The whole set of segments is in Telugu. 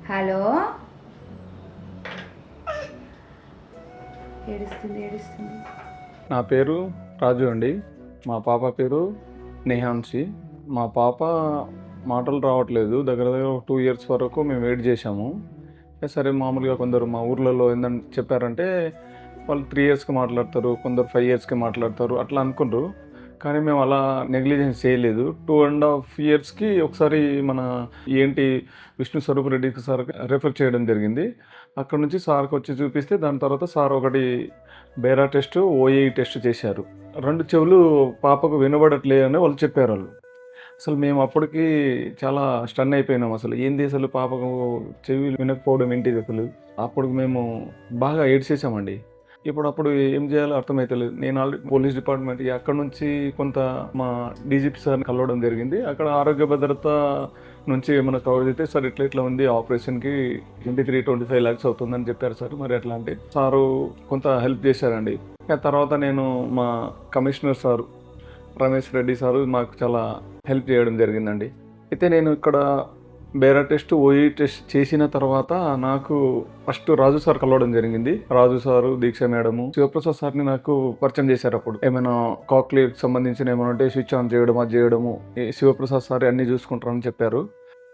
హలో, ఏడుస్తుంది. నా పేరు రాజు అండి. మా పాప పేరు నేహాన్సి. మా పాప మాటలు రావట్లేదు. దగ్గర 2 years వరకు మేము వెయిట్ చేశాము. సరే, మామూలుగా కొందరు మా ఊర్లలో ఏంటంటే చెప్పారంటే వాళ్ళు 3 yearsకి మాట్లాడతారు, కొందరు 5 yearsకి మాట్లాడతారు, అట్లా అనుకుంటారు. కానీ మేము అలా నెగ్లిజెన్స్ చేయలేదు. 2.5 yearsకి ఒకసారి మన ఏంటి విష్ణు స్వరూప్ రెడ్డి సార్ రెఫర్ చేయడం జరిగింది. అక్కడ నుంచి సార్కి వచ్చి చూపిస్తే దాని తర్వాత సార్ ఒకటి బేరా టెస్ట్, ఓఏఈ టెస్ట్ చేశారు. 2 చెవులు పాపకు వినబడట్లేదని వాళ్ళు చెప్పారు. అసలు మేము అప్పటికి చాలా స్టన్ అయిపోయినాం. అసలు ఏంది, అసలు పాపకు చెవి వినకపోవడం ఏంటిది అసలు. అప్పుడు మేము బాగా ఏడ్చేసామండి. అప్పుడు ఏం చేయాలో అర్థమవుతలేదు. నేను ఆల్రెడీ పోలీస్ డిపార్ట్మెంట్ అక్కడ నుంచి కొంత మా డీజీపీ సార్ని కలవడం జరిగింది. అక్కడ ఆరోగ్య భద్రత నుంచి ఏమైనా కవర్ చేస్తే సార్ ఇట్లా ఉంది, ఆపరేషన్కి 23-25 lakhs అవుతుందని చెప్పారు సార్. మరి ఎట్లా అంటే సారు కొంత హెల్ప్ చేశారండి. తర్వాత నేను మా commissioner sir Ramesh Reddy sir మాకు చాలా హెల్ప్ చేయడం జరిగిందండి. అయితే నేను ఇక్కడ బేరా టెస్ట్, ఓఈ టెస్ట్ చేసిన తర్వాత నాకు ఫస్ట్ రాజు సార్ కలవడం జరిగింది. రాజు సారు, దీక్ష మేడము, శివప్రసాద్ సార్ని నాకు పరిచయం చేశారు. అప్పుడు ఏమైనా కాక్లియర్కి సంబంధించిన ఏమైనా ఉంటే స్విచ్ ఆన్ చేయడం, అది చేయడము శివప్రసాద్ సార్ అన్నీ చూసుకుంటారని చెప్పారు.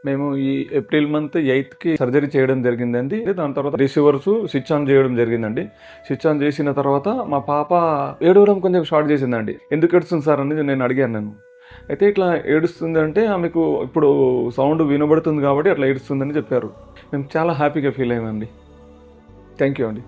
మేము ఈ ఏప్రిల్ మంత్ 8th సర్జరీ చేయడం జరిగిందండి. దాని తర్వాత రిసీవర్స్ స్విచ్ ఆన్ చేయడం జరిగిందండి. స్విచ్ ఆన్ చేసిన తర్వాత మా పాప ఏడవడం కొంచెం స్టార్ట్ చేసిందండి. ఎందుకు ఏడుస్తుంది సార్ అనేది నేను అడిగాను. అయితే ఇట్లా ఏడుస్తుంది అంటే ఆమెకు ఇప్పుడు సౌండ్ వినబడుతుంది కాబట్టి అట్లా ఏడుస్తుందని చెప్పారు. మేము చాలా హ్యాపీగా ఫీల్ అయ్యామండి. థ్యాంక్ యూ అండి.